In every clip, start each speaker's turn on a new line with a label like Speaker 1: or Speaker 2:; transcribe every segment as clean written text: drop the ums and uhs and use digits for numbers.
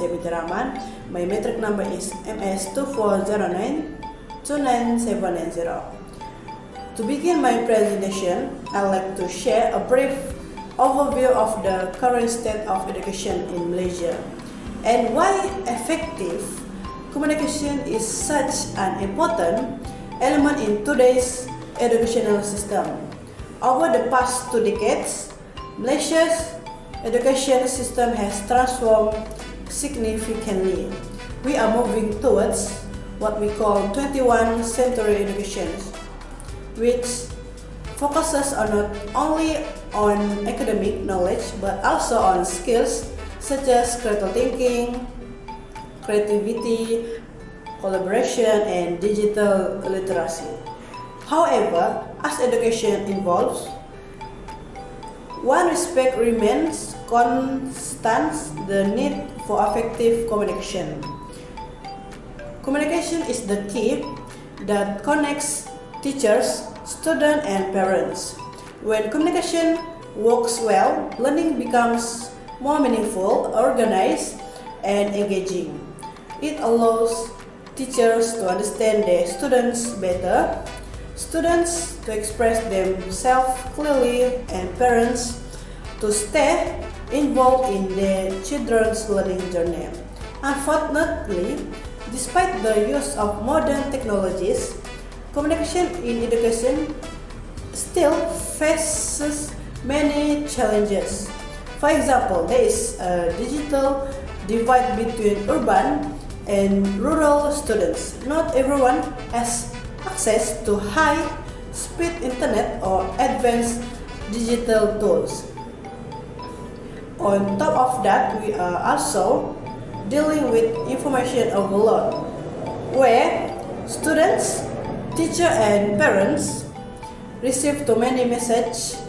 Speaker 1: Rahman. My metric number is MS240929790. To begin my presentation, I'd like to share a brief overview of the current state of education in Malaysia and why effective communication is such an important element in today's educational system. Over the past 2 decades, Malaysia's education system has transformed significantly. We are moving towards what we call 21st century education, which focuses on not only on academic knowledge but also on skills such as critical thinking, creativity, collaboration, and digital literacy. However, as education evolves, one aspect remains constant: the need for effective communication. Communication is the key that connects teachers, students, and parents. When communication works well, learning becomes more meaningful, organized, and engaging. It allows teachers to understand their students better, students to express themselves clearly, and parents to stay involved in their children's learning journey. Unfortunately, despite the use of modern technologies, communication in education still faces many challenges. For example, there is a digital divide between urban and rural students. Not everyone has access to high-speed internet or advanced digital tools. On top of that, we are also dealing with information overload, where students, teachers, and parents receive too many messages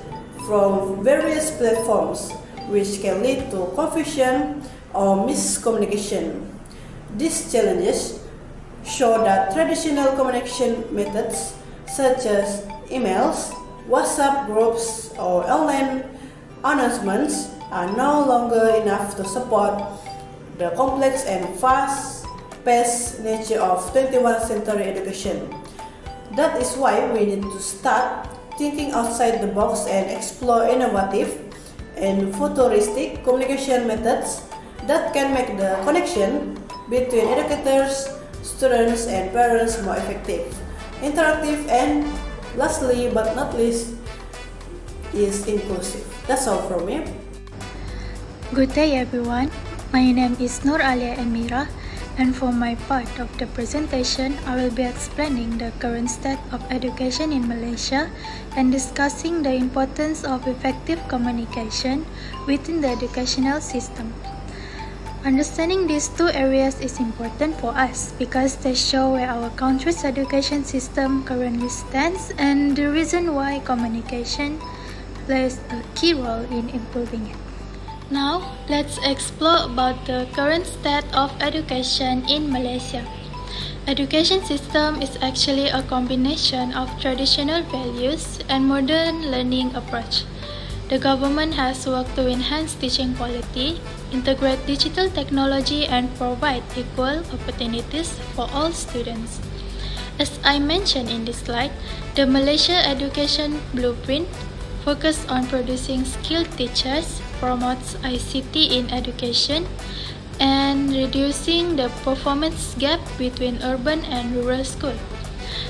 Speaker 1: from various platforms, which can lead to confusion or miscommunication. These challenges show that traditional communication methods such as emails, WhatsApp groups, or online announcements are no longer enough to support the complex and fast-paced nature of 21st century education. That is why we need to start thinking outside the box and explore innovative and futuristic communication methods that can make the connection between educators, students, and parents more effective, interactive, and lastly but not least is inclusive. That's all from me.
Speaker 2: Good day everyone, my name is Nur Alia Emira, and for my part of the presentation, I will be explaining the current state of education in Malaysia and discussing the importance of effective communication within the educational system. Understanding these two areas is important for us because they show where our country's education system currently stands and the reason why communication plays a key role in improving it. Now, let's explore about the current state of education in Malaysia. Education system is actually a combination of traditional values and modern learning approach. The government has worked to enhance teaching quality, integrate digital technology, and provide equal opportunities for all students. As I mentioned in this slide, the Malaysia Education Blueprint focuses on producing skilled teachers, promotes ICT in education, and reducing the performance gap between urban and rural schools.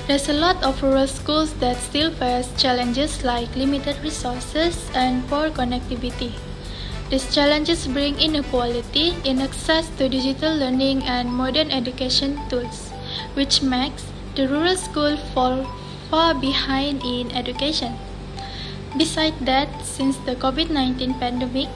Speaker 2: There's a lot of rural schools that still face challenges like limited resources and poor connectivity. These challenges bring inequality in access to digital learning and modern education tools, which makes the rural school fall far behind in education. Besides that, since the COVID-19 pandemic,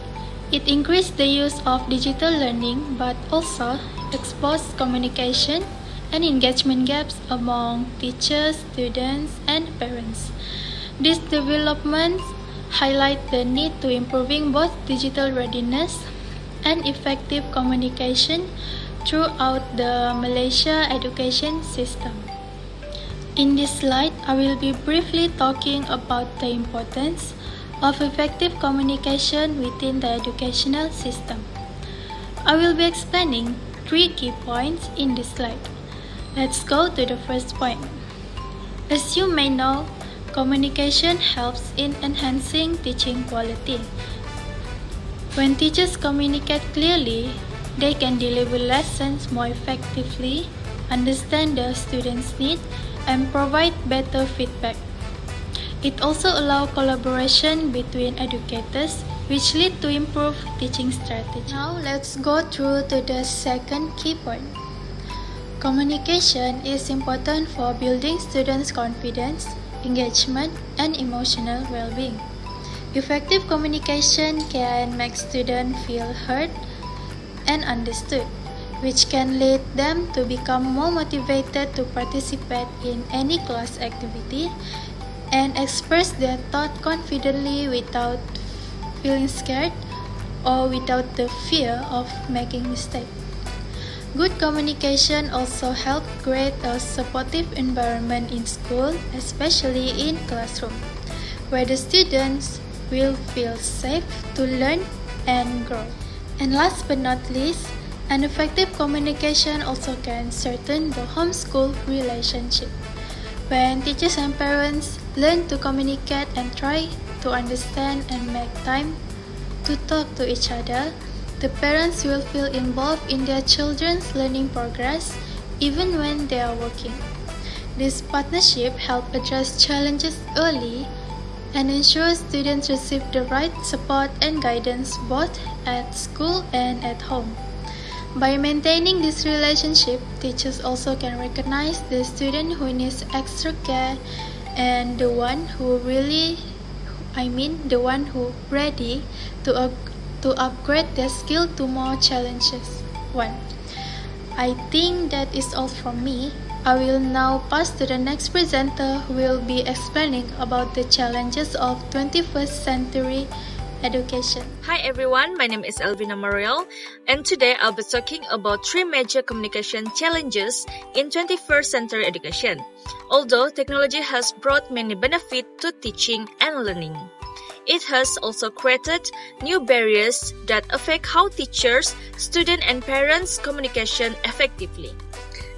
Speaker 2: it increased the use of digital learning but also exposed communication and engagement gaps among teachers, students, and parents. These developments highlight the need to improving both digital readiness and effective communication throughout the Malaysia education system. In this slide, I will be briefly talking about the importance of effective communication within the educational system. I will be explaining 3 key points in this slide. Let's go to the first point. As you may know, communication helps in enhancing teaching quality. When teachers communicate clearly, they can deliver lessons more effectively, understand the students' needs, and provide better feedback. It also allows collaboration between educators, which lead to improved teaching strategy. Now let's go through to the second key point. Communication is important for building students' confidence, engagement, and emotional well-being. Effective communication can make students feel heard and understood, which can lead them to become more motivated to participate in any class activity and express their thoughts confidently without feeling scared or without the fear of making mistakes. Good communication also helps create a supportive environment in school, especially in classroom, where the students will feel safe to learn and grow. And last but not least, an effective communication also can strengthen the home-school relationship. When teachers and parents learn to communicate and try to understand and make time to talk to each other, the parents will feel involved in their children's learning progress even when they are working. This partnership helps address challenges early and ensure students receive the right support and guidance both at school and at home. By maintaining this relationship, teachers also can recognize the student who needs extra care and the one who ready to upgrade their skill to more challenges. 1. I think that is all from me. I will now pass to the next presenter who will be explaining about the challenges of 21st century education.
Speaker 3: Hi everyone, my name is Elvina Mariel, and today I'll be talking about 3 major communication challenges in 21st century education. Although technology has brought many benefits to teaching and learning, it has also created new barriers that affect how teachers, students, and parents communicate effectively.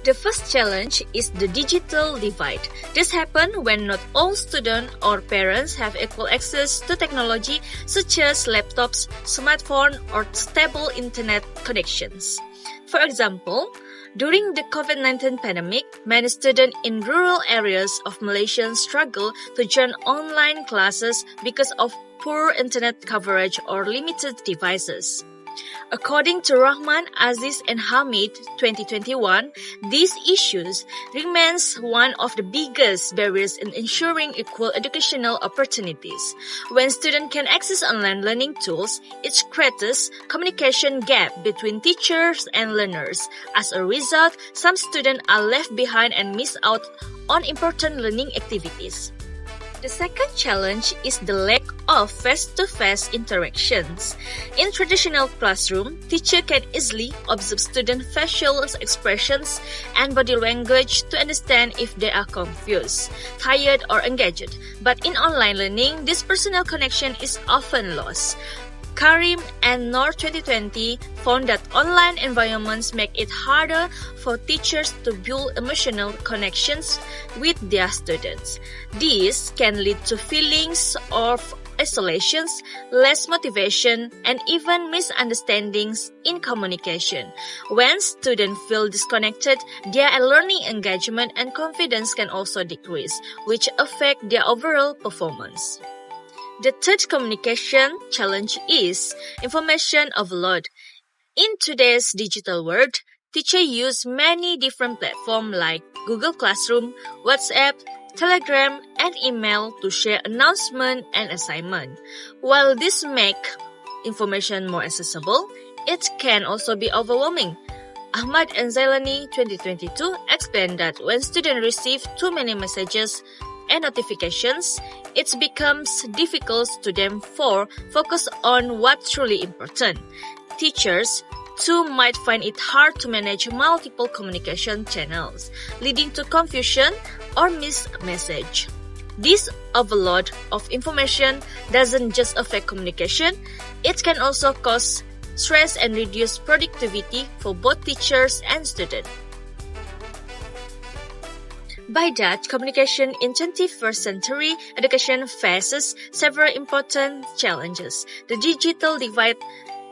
Speaker 3: The first challenge is the digital divide. This happens when not all students or parents have equal access to technology such as laptops, smartphones, or stable internet connections. For example, during the COVID-19 pandemic, many students in rural areas of Malaysia struggle to join online classes because of poor internet coverage or limited devices. According to Rahman, Aziz and Hamid 2021, these issues remains one of the biggest barriers in ensuring equal educational opportunities. When students can access online learning tools, it creates communication gap between teachers and learners. As a result, some students are left behind and miss out on important learning activities. The second challenge is the lack of face-to-face interactions. In traditional classroom, teachers can easily observe student facial expressions and body language to understand if they are confused, tired, or engaged. But in online learning, this personal connection is often lost. Karim and Noor 2020 found that online environments make it harder for teachers to build emotional connections with their students. This can lead to feelings of isolation, less motivation, and even misunderstandings in communication. When students feel disconnected, their learning engagement and confidence can also decrease, which affect their overall performance. The third communication challenge is information overload. In today's digital world, teachers use many different platforms like Google Classroom, WhatsApp, Telegram, and email to share announcements and assignments. While this makes information more accessible, it can also be overwhelming. Ahmad and Zailani 2022 explained that when students receive too many messages and notifications, it becomes difficult to them for focus on what's truly important. Teachers too might find it hard to manage multiple communication channels, leading to confusion or missed message. This overload of information doesn't just affect communication, it can also cause stress, and reduce productivity for both teachers and students. By that, communication in 21st century education faces several important challenges. The digital divide,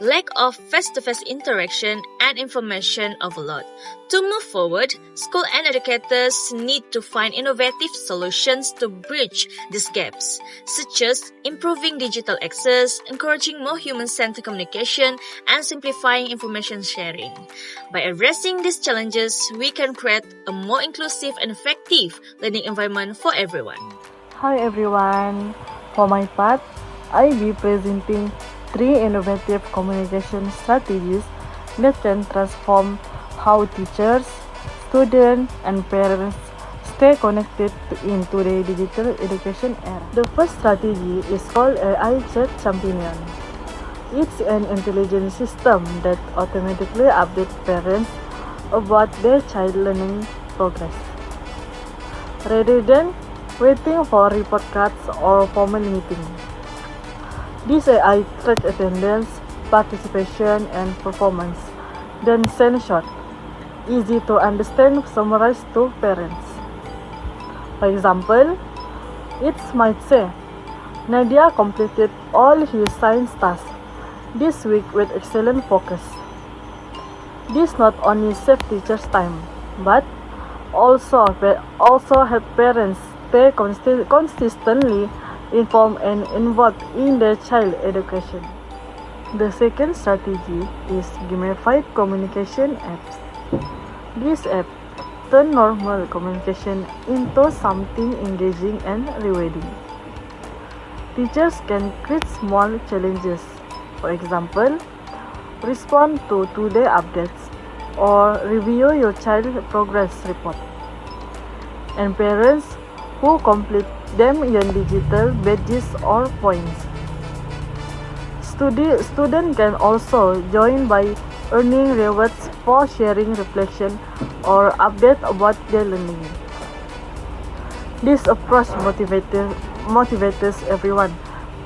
Speaker 3: lack of face-to-face interaction, and information overload. To move forward, school and educators need to find innovative solutions to bridge these gaps, such as improving digital access, encouraging more human-centered communication, and simplifying information sharing. By addressing these challenges, we can create a more inclusive and effective learning environment for everyone.
Speaker 4: Hi everyone, for my part, I will be presenting 3 innovative communication strategies that can transform how teachers, students, and parents stay connected in today's digital education era. The first strategy is called AI Chat Champion. It's an intelligent system that automatically updates parents about their child learning progress. Rather than waiting for report cards or formal meeting. This AI track attendance, participation, and performance, then send short, easy to understand summarized to parents. For example, it might say, Nadia completed all his science tasks this week with excellent focus. This not only saves teachers' time, but also help parents stay consistently informed and involved in their child education. The second strategy is gamified communication apps. These apps turn normal communication into something engaging and rewarding. Teachers can create small challenges, for example, respond to today updates or review your child progress report. And parents who complete them earn digital badges or points. Students can also join by earning rewards for sharing reflection or update about their learning. This approach motivates everyone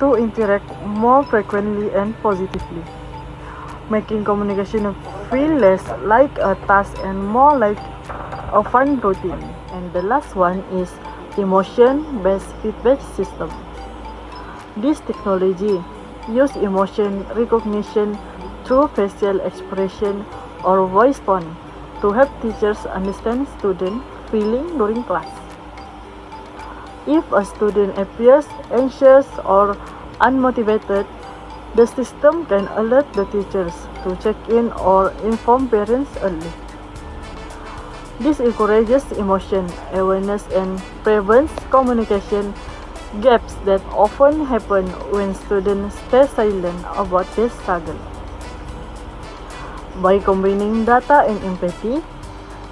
Speaker 4: to interact more frequently and positively, making communication feel less like a task and more like a fun routine. And the last one is emotion-based feedback system. This technology uses emotion recognition through facial expression or voice tone to help teachers understand student feeling during class. If a student appears anxious or unmotivated, the system can alert the teachers to check in or inform parents early. This encourages emotion awareness and prevents communication gaps that often happen when students stay silent about their struggle. By combining data and empathy,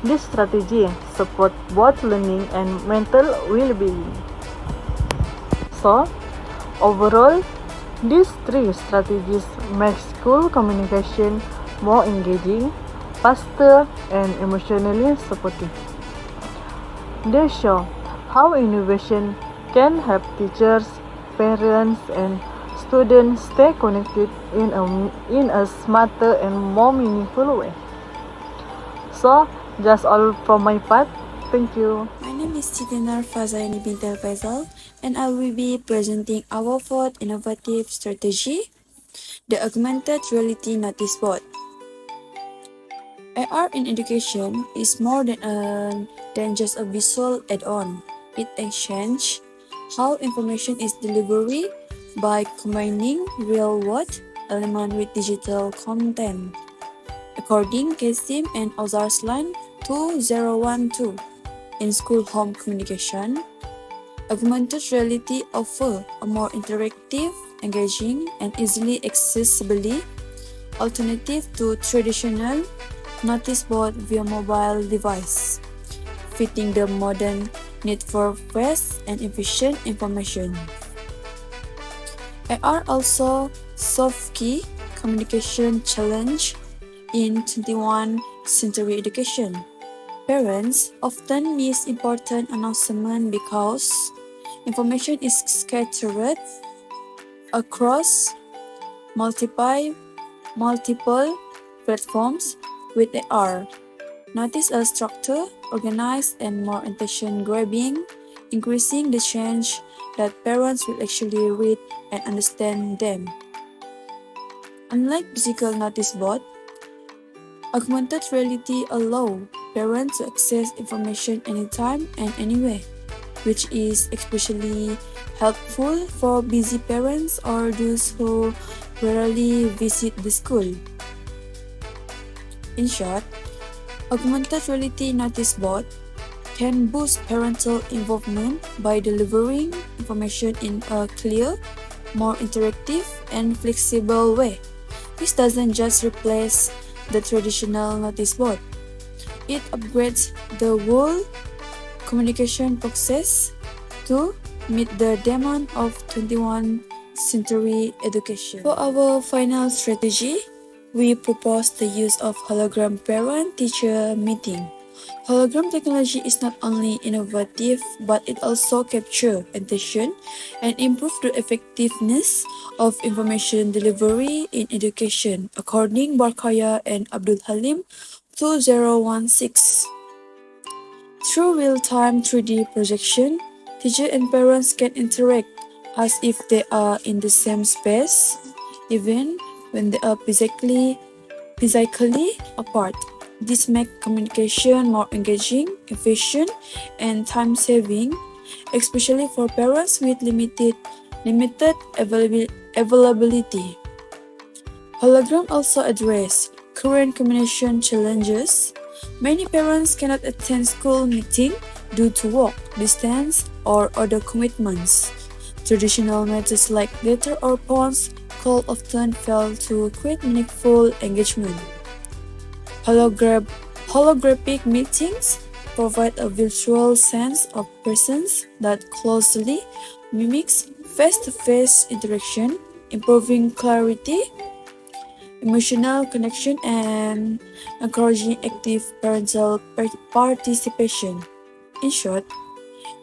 Speaker 4: this strategy supports both learning and mental well-being. So, overall, these 3 strategies make school communication more engaging, faster, and emotionally supportive. They show how innovation can help teachers, parents, and students stay connected in a smarter and more meaningful way. So, that's all from my part. Thank you.
Speaker 5: My name is Citinar Fazaini Bintel Faisal, and I will be presenting our fourth innovative strategy, the augmented reality notice board. AR in education is more than just a visual add-on. It exchanges how information is delivered by combining real-world elements with digital content. According to Kasim and Ozarslan 2012, in school home communication, augmented reality offers a more interactive, engaging, and easily accessible alternative to traditional notice board via mobile device, fitting the modern need for fast and efficient information. AR also solves key communication challenge in 21st century education. Parents often miss important announcements because information is scattered across multiple multiple platforms with AR. Notice a structure, organized and more attention-grabbing, increasing the chance that parents will actually read and understand them. Unlike physical notice board, augmented reality allows parents to access information anytime and anywhere, which is especially helpful for busy parents or those who rarely visit the school. In short, augmented reality notice board can boost parental involvement by delivering information in a clear, more interactive, and flexible way. This doesn't just replace the traditional notice board, it upgrades the whole communication process to meet the demand of 21st century education. For our final strategy, we propose the use of hologram parent-teacher meeting. Hologram technology is not only innovative, but it also captures attention and improves the effectiveness of information delivery in education, according Barkaya and Abdul Halim 2016. Through real-time 3D projection, teachers and parents can interact as if they are in the same space, even when they are physically apart. This makes communication more engaging, efficient, and time-saving, especially for parents with limited availability. Hologram also address current communication challenges. Many parents cannot attend school meetings due to work, distance, or other commitments. Traditional methods like letter or phone call often fail to create meaningful engagement. Holographic meetings provide a virtual sense of presence that closely mimics face-to-face interaction, improving clarity, emotional connection, and encouraging active parental participation. In short,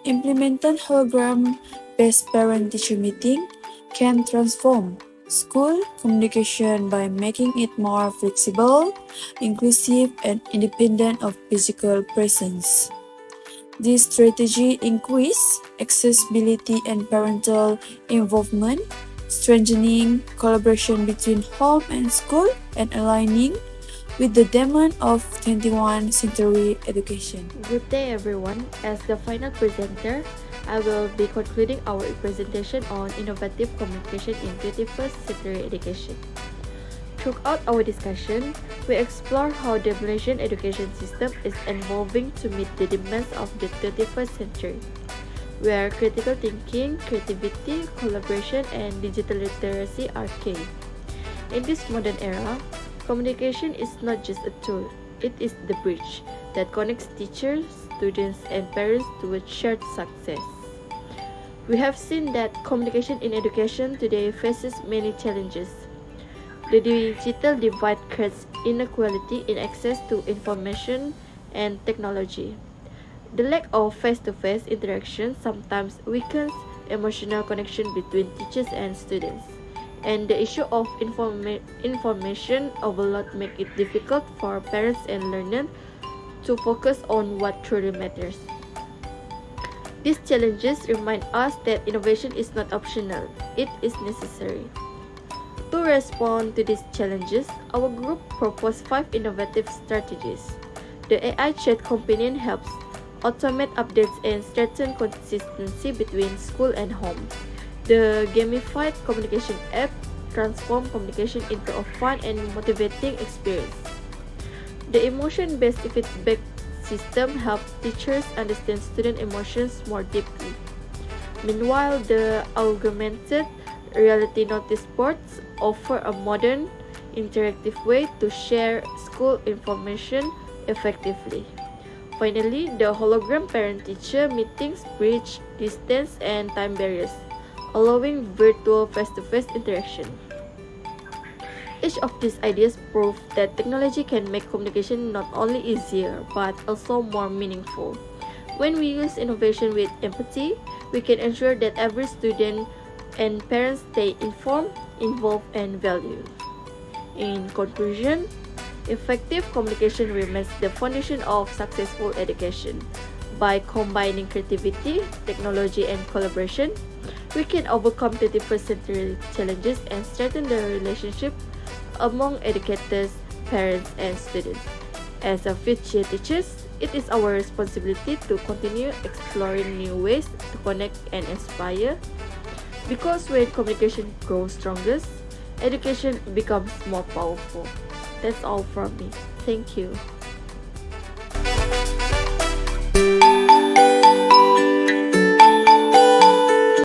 Speaker 5: implementing hologram-based parent-teacher meeting can transform school communication by making it more flexible, inclusive, and independent of physical presence. This strategy increases accessibility and parental involvement, strengthening collaboration between home and school, and aligning with the demand of 21st century education.
Speaker 6: Good day everyone. As the final presenter, I will be concluding our presentation on innovative communication in 21st century education. Throughout our discussion, we explore how the Malaysian education system is evolving to meet the demands of the 21st century, where critical thinking, creativity, collaboration, and digital literacy are key. In this modern era, communication is not just a tool, it is the bridge that connects teachers, students, and parents to a shared success. We have seen that communication in education today faces many challenges. The digital divide creates inequality in access to information and technology. The lack of face-to-face interaction sometimes weakens emotional connection between teachers and students. And the issue of information overload makes it difficult for parents and learners to focus on what truly matters. These challenges remind us that innovation is not optional, it is necessary. To respond to these challenges, our group proposed 5 innovative strategies. The AI chat companion helps automate updates and strengthen consistency between school and home. The gamified communication app transforms communication into a fun and motivating experience. The emotion-based feedback system helps teachers understand student emotions more deeply. Meanwhile, the augmented reality notice boards offer a modern, interactive way to share school information effectively. Finally, the hologram parent-teacher meetings bridge distance and time barriers, allowing virtual face-to-face interaction. Each of these ideas prove that technology can make communication not only easier but also more meaningful. When we use innovation with empathy, we can ensure that every student and parents stay informed, involved, and valued. In conclusion, effective communication remains the foundation of successful education. By combining creativity, technology, and collaboration, we can overcome 21st century challenges and strengthen the relationship among educators, parents, and students. As a future teachers, it is our responsibility to continue exploring new ways to connect and inspire. Because when communication grows strongest, education becomes more powerful. That's all from me. Thank you.